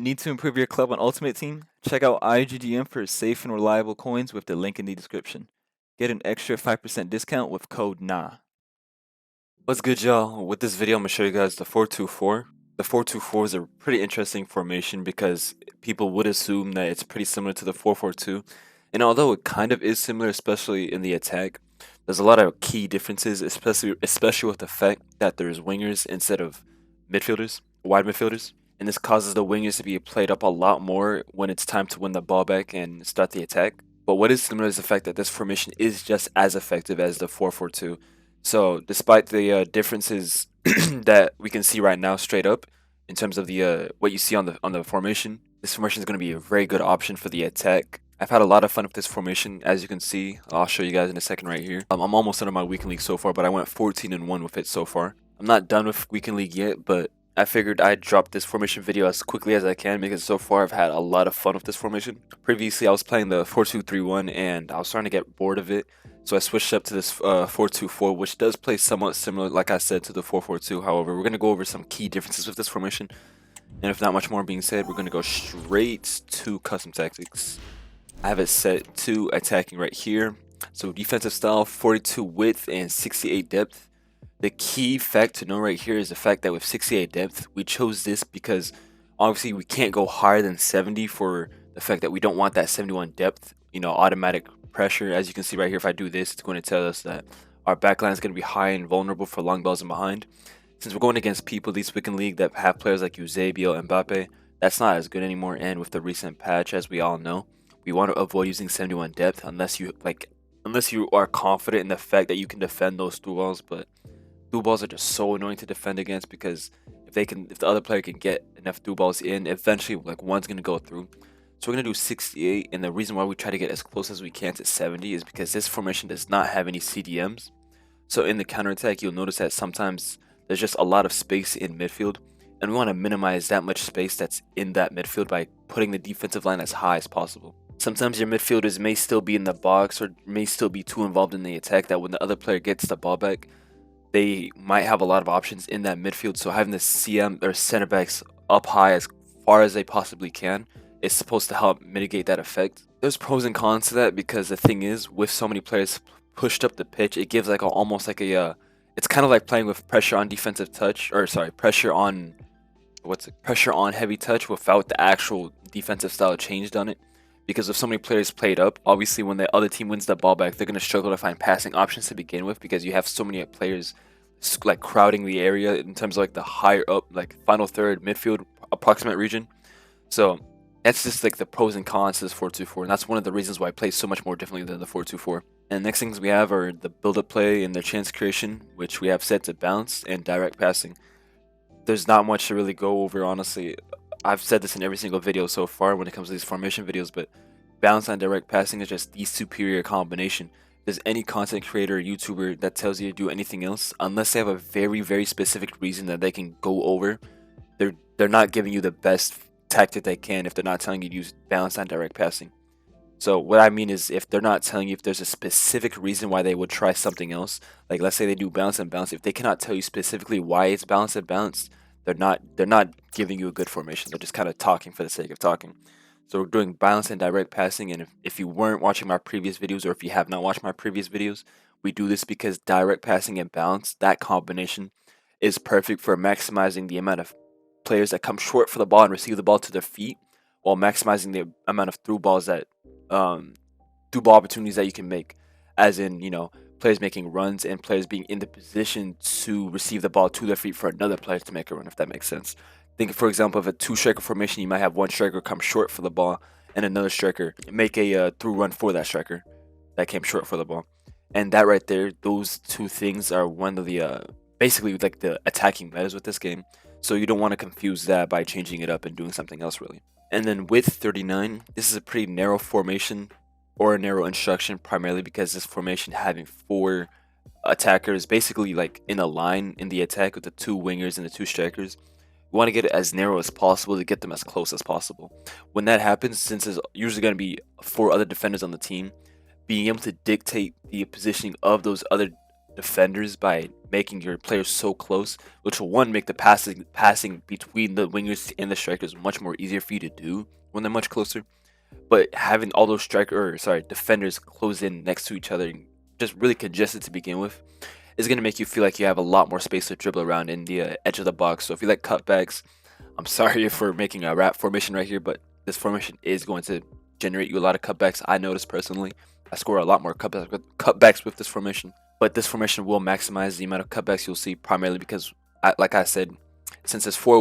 Need to improve your club on Ultimate Team? Check out IGGM for safe and reliable coins with the link in the description. Get an extra 5% discount with code NA. What's good, y'all? With this video, I'm going to show you guys the 4-2-4. The 4-2-4 is a pretty interesting formation because people would assume that it's pretty similar to the 4-4-2. And although it kind of is similar, especially in the attack, there's a lot of key differences, especially with the fact that there's wingers instead of midfielders, wide midfielders. And this causes the wingers to be played up a lot more when it's time to win the ball back and start the attack. But what is similar is the fact that this formation is just as effective as the 4-4-2. So despite the differences that we can see right now straight up in terms of the what you see on the formation, this formation is going to be a very good option for the attack. I've had a lot of fun with this formation, as you can see. I'll show you guys in a second right here. I'm almost done on my weekend league so far, but I went 14-1 with it so far. I'm not done with weekend league yet, but I figured I'd drop this formation video as quickly as I can because so far I've had a lot of fun with this formation. Previously I was playing the 4-2-3-1 and I was starting to get bored of it, so I switched up to this 4-2-4, which does play somewhat similar, like I said, to the 4-4-2. However, we're going to go over some key differences with this formation, and if not much more being said, we're going to go straight to custom tactics. I have it set to attacking right here. So defensive style, 42 width and 68 depth. The key fact to know right here is the fact that with 68 depth, we chose this because obviously we can't go higher than 70 for the fact that we don't want that 71 depth, automatic pressure. As you can see right here, if I do this, it's going to tell us that our backline is going to be high and vulnerable for long balls and behind. Since we're going against people this weekend league that have players like Eusebio and Mbappe, that's not as good anymore. And with the recent patch, as we all know, we want to avoid using 71 depth unless you are confident in the fact that you can defend those through balls. But through balls are just so annoying to defend against because if the other player can get enough through balls in, eventually one's gonna go through. So we're gonna do 68, and the reason why we try to get as close as we can to 70 is because this formation does not have any CDMs. So in the counter attack, you'll notice that sometimes there's just a lot of space in midfield, and we want to minimize that much space that's in that midfield by putting the defensive line as high as possible. Sometimes your midfielders may still be in the box or may still be too involved in the attack that when the other player gets the ball back, they might have a lot of options in that midfield. So having the CM or center backs up high as far as they possibly can is supposed to help mitigate that effect. There's pros and cons to that because the thing is, with so many players pushed up the pitch, it gives almost like a it's kind of like playing with pressure on defensive touch, or sorry, pressure on heavy touch without the actual defensive style changed on it. Because if so many players played up, obviously when the other team wins the ball back, they're going to struggle to find passing options to begin with because you have so many players crowding the area in terms of the higher up, final third, midfield, approximate region. So that's just the pros and cons to this 4-2-4, and that's one of the reasons why I play so much more differently than the 4-2-4. And next things we have are the build-up play and the chance creation, which we have set to bounce and direct passing. There's not much to really go over, honestly. I've said this in every single video so far when it comes to these formation videos, but bounce and direct passing is just the superior combination. If there's any content creator or YouTuber that tells you to do anything else, unless they have a very, very specific reason that they can go over, they're not giving you the best tactic they can if they're not telling you to use bounce and direct passing. So what I mean is, if they're not telling you if there's a specific reason why they would try something else, like let's say they do bounce and bounce, if they cannot tell you specifically why it's bounce and bounce, they're not giving you a good formation. They're just kind of talking for the sake of talking. So we're doing balance and direct passing, and if you weren't watching my previous videos, or if you have not watched my previous videos, we do this because direct passing and balance, that combination is perfect for maximizing the amount of players that come short for the ball and receive the ball to their feet, while maximizing the amount of through balls through ball opportunities that you can make, as in players making runs and players being in the position to receive the ball to their feet for another player to make a run, if that makes sense. Think, for example, of a two-striker formation, you might have one striker come short for the ball and another striker make a through run for that striker that came short for the ball. And that right there, those two things are one of the basically the attacking metas with this game. So you don't want to confuse that by changing it up and doing something else really. And then with 39, this is a pretty narrow formation or a narrow instruction, primarily because this formation having 4 attackers basically in a line in the attack with the 2 wingers and the 2 strikers. You want to get it as narrow as possible to get them as close as possible. When that happens, since there's usually going to be 4 other defenders on the team, being able to dictate the positioning of those other defenders by making your players so close, which will one make the passing between the wingers and the strikers much more easier for you to do when they're much closer. But having all those defenders close in next to each other, and just really congested to begin with, is going to make you feel like you have a lot more space to dribble around in the edge of the box. So if you like cutbacks, I'm sorry if we're making a wrap formation right here, but this formation is going to generate you a lot of cutbacks. I noticed personally, I score a lot more cutbacks with this formation, but this formation will maximize the amount of cutbacks you'll see, primarily because, like I said, since there's four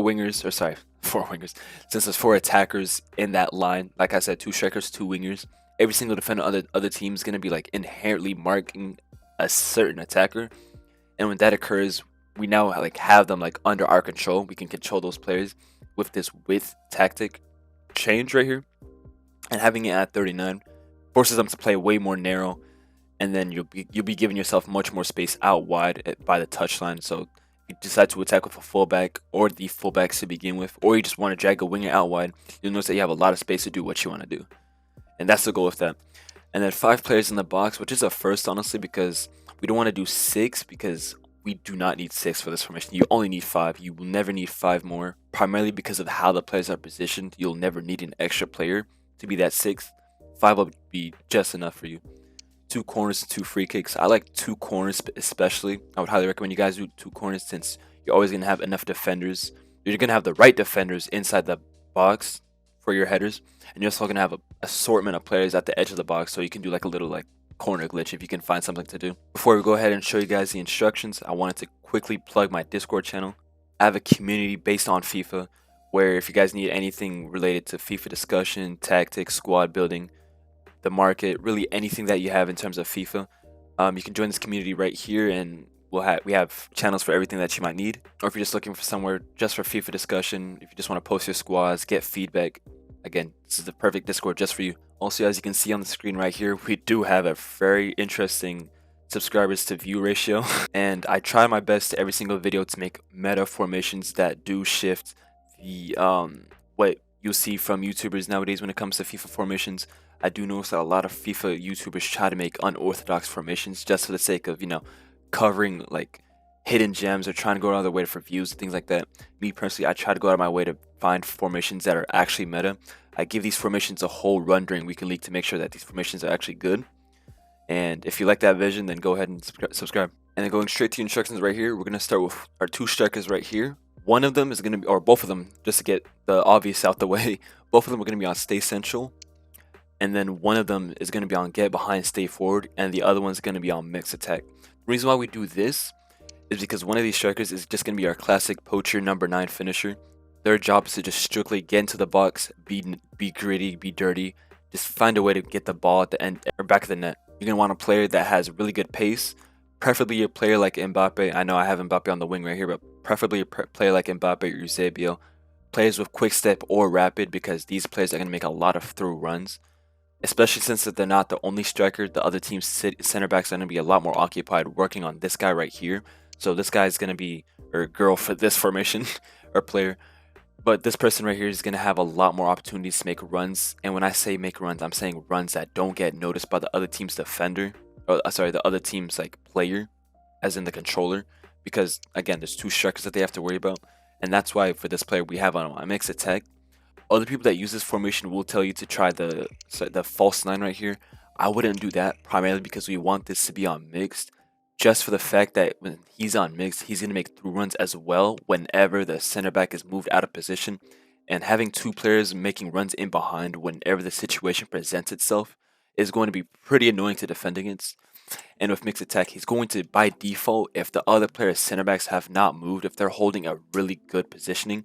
attackers in that line, like I said, 2 strikers, 2 wingers, every single defender on the other team is going to be like inherently marking a certain attacker, and when that occurs, we now like have them like under our control. We can control those players with this width tactic change right here, and having it at 39 forces them to play way more narrow, and then you'll be giving yourself much more space out wide by the touchline. So if you decide to attack with a fullback or the fullbacks to begin with, or you just want to drag a winger out wide, you'll notice that you have a lot of space to do what you want to do, and that's the goal with that. And then 5 players in the box, which is a first, honestly, because we don't want to do 6, because we do not need 6 for this formation. You only need 5. You will never need 5 more, primarily because of how the players are positioned. You'll never need an extra player to be that 6th. 5 will be just enough for you. 2 corners, 2 free kicks. I like 2 corners especially. I would highly recommend you guys do 2 corners, since you're always going to have enough defenders. You're going to have the right defenders inside the box for your headers, and you're also going to have an assortment of players at the edge of the box, so you can do like a little like corner glitch if you can find something to do. Before we go ahead and show you guys the instructions, I wanted to quickly plug my Discord channel. I have a community based on FIFA, where if you guys need anything related to FIFA discussion, tactics, squad building, the market, really anything that you have in terms of FIFA, you can join this community right here, and we have channels for everything that you might need. Or if you're just looking for somewhere just for FIFA discussion, if you just want to post your squads, get feedback, again, this is the perfect Discord just for you. Also, as you can see on the screen right here, we do have a very interesting subscribers to view ratio, and I try my best every single video to make meta formations that do shift the what you'll see from YouTubers nowadays when it comes to FIFA formations. I do notice that a lot of FIFA YouTubers try to make unorthodox formations just for the sake of, covering like hidden gems, or trying to go out of their way for views and things like that. Me personally, I try to go out of my way to find formations that are actually meta. I give these formations a whole run during weekend league to make sure that these formations are actually good. And if you like that vision, then go ahead and subscribe. And then going straight to instructions right here, we're going to start with our 2 strikers right here. One of them is going to be, or both of them, just to get the obvious out the way, both of them are going to be on stay central. And then one of them is going to be on get behind, stay forward, and the other one's going to be on mix attack. The reason why we do this is because one of these strikers is just going to be our classic poacher number 9 finisher. Their job is to just strictly get into the box, be gritty, be dirty, just find a way to get the ball at the end or back of the net. You're going to want a player that has really good pace, preferably a player like Mbappe. I know I have Mbappe on the wing right here, but preferably a player like Mbappe or Eusebio. Players with quick step or rapid, because these players are going to make a lot of through runs. Especially since they're not the only striker, the other team's center backs are going to be a lot more occupied working on this guy right here. So this guy is going to be, or girl for this formation, or player. But this person right here is going to have a lot more opportunities to make runs. And when I say make runs, I'm saying runs that don't get noticed by the other team's defender. Or the other team's like player, as in the controller. Because again, there's 2 strikers that they have to worry about. And that's why for this player we have on a mix attack. Other people that use this formation will tell you to try the false 9 right here. I wouldn't do that, primarily because we want this to be on mixed, just for the fact that when he's on mixed, he's going to make through runs as well whenever the center back is moved out of position. And having 2 players making runs in behind whenever the situation presents itself is going to be pretty annoying to defend against. And with mixed attack, he's going to, by default, if the other player's center backs have not moved, if they're holding a really good positioning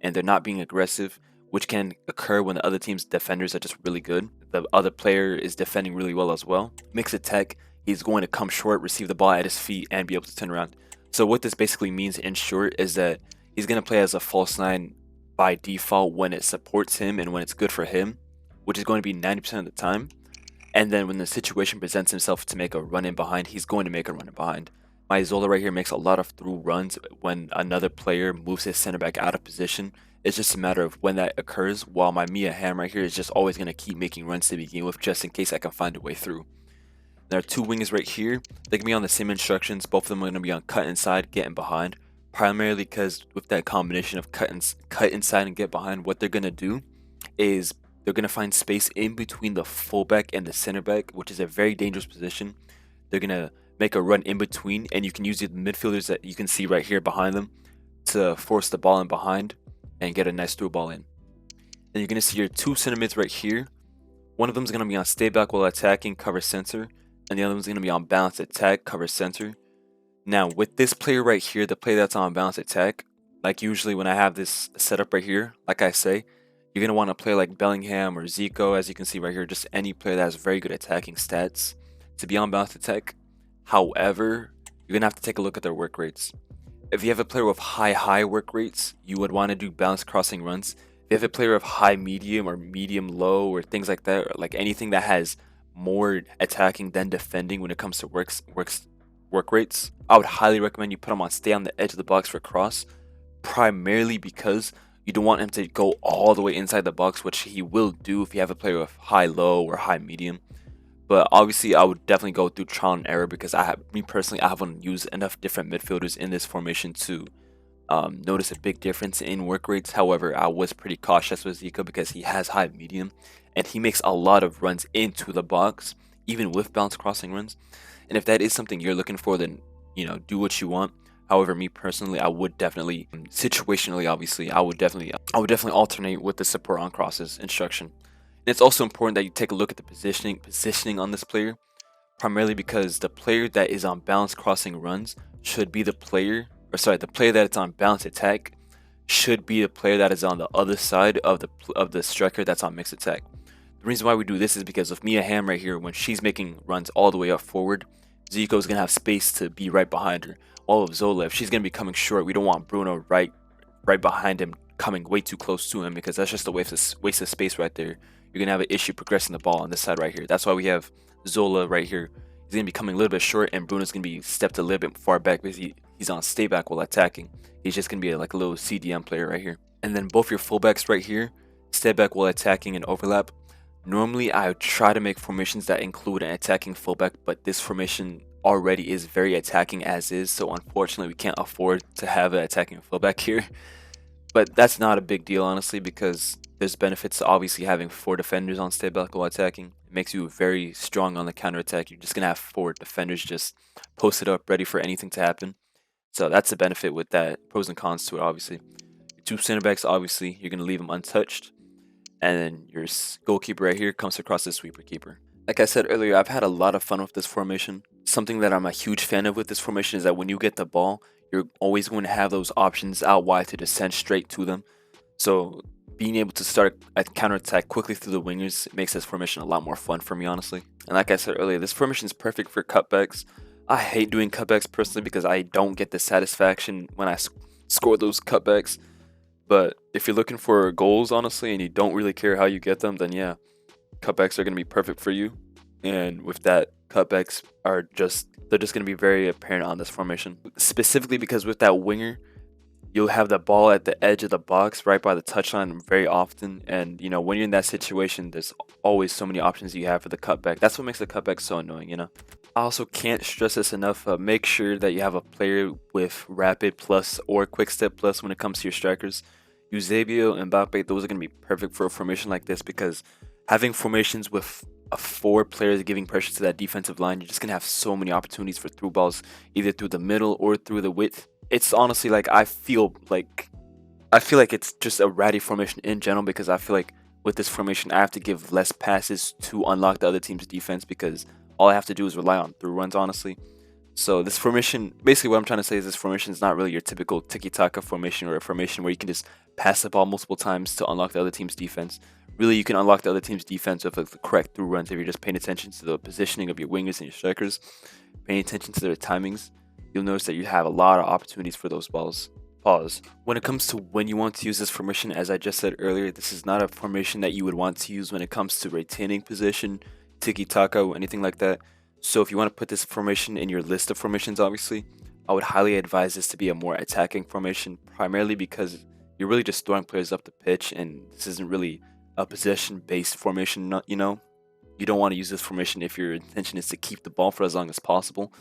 and they're not being aggressive, which can occur when the other team's defenders are just really good, the other player is defending really well as well. Mixed attack, he's going to come short, receive the ball at his feet, and be able to turn around. So what this basically means in short is that he's going to play as a false 9 by default when it supports him and when it's good for him, which is going to be 90% of the time. And then when the situation presents himself to make a run in behind, he's going to make a run in behind. My Zola right here makes a lot of through runs when another player moves his center back out of position. It's just a matter of when that occurs, while my Mia Ham right here is just always going to keep making runs to begin with, just in case I can find a way through. There are two wingers right here. They can be on the same instructions. Both of them are going to be on cut inside, get in behind. Primarily because with that combination of cut inside and get behind, what they're going to do is they're going to find space in between the fullback and the center back, which is a very dangerous position. They're going to make a run in between, and you can use the midfielders that you can see right here behind them to force the ball in behind and get a nice through ball in. And you're going to see your two center mids right here. One of them is going to be on stay back while attacking, cover center, and the other one's going to be on balance attack, cover center. Now, with this player right here, the player that's on balance attack, like usually when I have this setup right here, like I say, you're going to want to play like Bellingham or Zico, as you can see right here, just any player that has very good attacking stats to be on balance attack. However, you're going to have to take a look at their work rates. If you have a player with high work rates, you would want to do balanced crossing runs. If you have a player of high medium or medium low or things like that, or like anything that has more attacking than defending when it comes to work rates, I would highly recommend you put him on stay on the edge of the box for cross, primarily because you don't want him to go all the way inside the box, which he will do if you have a player with high low or high medium. But obviously, I would definitely go through trial and error because me personally, I haven't used enough different midfielders in this formation to notice a big difference in work rates. However, I was pretty cautious with Zico because he has high medium and he makes a lot of runs into the box, even with bounce crossing runs. And if that is something you're looking for, then do what you want. However, me personally, I would definitely, situationally, obviously, I would definitely alternate with the support on crosses instruction. And it's also important that you take a look at the positioning on this player, primarily because the player that is on balance crossing runs should be the player that's on balance attack should be the player that is on the other side of the striker that's on mixed attack. The reason why we do this is because with Mia Hamm right here, when she's making runs all the way up forward, Zico's going to have space to be right behind her. While with Zola, if she's going to be coming short, we don't want Bruno right behind him, coming way too close to him, because that's just a waste of space right there. You're going to have an issue progressing the ball on this side right here. That's why we have Zola right here. He's going to be coming a little bit short, and Bruno's going to be stepped a little bit far back because he's on stay back while attacking. He's just going to be like a little CDM player right here. And then both your fullbacks right here, stay back while attacking and overlap. Normally, I would try to make formations that include an attacking fullback, but this formation already is very attacking as is, so unfortunately we can't afford to have an attacking fullback here. But that's not a big deal, honestly, because there's benefits to obviously having 4 defenders on stay back while attacking. It makes you very strong on the counter attack. You're just going to have 4 defenders just posted up, ready for anything to happen. So that's the benefit with that. Pros and cons to it, obviously. Your 2 center backs, obviously, you're going to leave them untouched. And then your goalkeeper right here comes across the sweeper keeper. Like I said earlier, I've had a lot of fun with this formation. Something that I'm a huge fan of with this formation is that when you get the ball, you're always going to have those options out wide to just send straight to them. So being able to start a counterattack quickly through the wingers makes this formation a lot more fun for me, honestly. And like I said earlier, this formation is perfect for cutbacks. I hate doing cutbacks personally because I don't get the satisfaction when I score those cutbacks. But if you're looking for goals, honestly, and you don't really care how you get them, then yeah, cutbacks are going to be perfect for you. And with that, cutbacks they're just going to be very apparent on this formation. Specifically because with that winger, you'll have the ball at the edge of the box right by the touchline very often. And, when you're in that situation, there's always so many options you have for the cutback. That's what makes the cutback so annoying, I also can't stress this enough. Make sure that you have a player with rapid plus or quick step plus when it comes to your strikers. Eusebio and Mbappe, those are going to be perfect for a formation like this because having formations with 4 players giving pressure to that defensive line, you're just going to have so many opportunities for through balls, either through the middle or through the width. It's honestly like I feel like it's just a ratty formation in general because I feel like with this formation, I have to give less passes to unlock the other team's defense because all I have to do is rely on through runs, honestly. So this formation, basically what I'm trying to say is this formation is not really your typical tiki-taka formation or a formation where you can just pass the ball multiple times to unlock the other team's defense. Really, you can unlock the other team's defense with the correct through runs if you're just paying attention to the positioning of your wingers and your strikers, paying attention to their timings. You'll notice that you have a lot of opportunities for those balls. Pause. When it comes to when you want to use this formation, as I just said earlier, this is not a formation that you would want to use when it comes to retaining position, tiki-taka, or anything like that. So if you want to put this formation in your list of formations, obviously, I would highly advise this to be a more attacking formation, primarily because you're really just throwing players up the pitch, and this isn't really a possession-based formation, You don't want to use this formation if your intention is to keep the ball for as long as possible.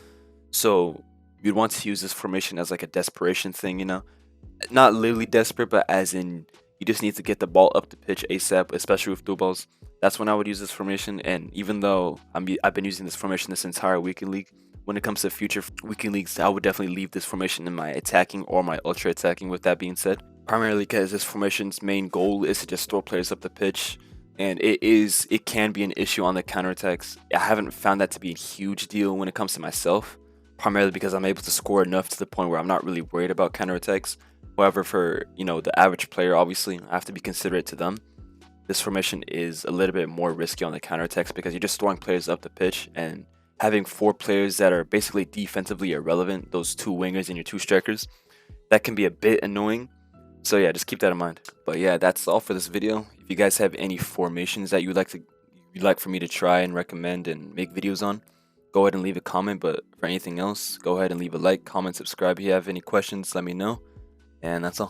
So you'd want to use this formation as like a desperation thing, not literally desperate, but as in you just need to get the ball up the pitch ASAP, especially with through balls. That's when I would use this formation. And even though I've been using this formation this entire weekend league, when it comes to future weekend leagues, I would definitely leave this formation in my attacking or my ultra attacking. With that being said, primarily because this formation's main goal is to just throw players up the pitch, and it can be an issue on the counterattacks. I haven't found that to be a huge deal when it comes to myself, primarily because I'm able to score enough to the point where I'm not really worried about counterattacks. However, for the average player, obviously, I have to be considerate to them. This formation is a little bit more risky on the counterattacks because you're just throwing players up the pitch, and having 4 players that are basically defensively irrelevant, those 2 wingers and your 2 strikers, that can be a bit annoying. So yeah, just keep that in mind. But yeah, that's all for this video. If you guys have any formations that you'd like for me to try and recommend and make videos on, go ahead and leave a comment. But for anything else, go ahead and leave a like, comment, subscribe. If you have any questions, let me know. And that's all.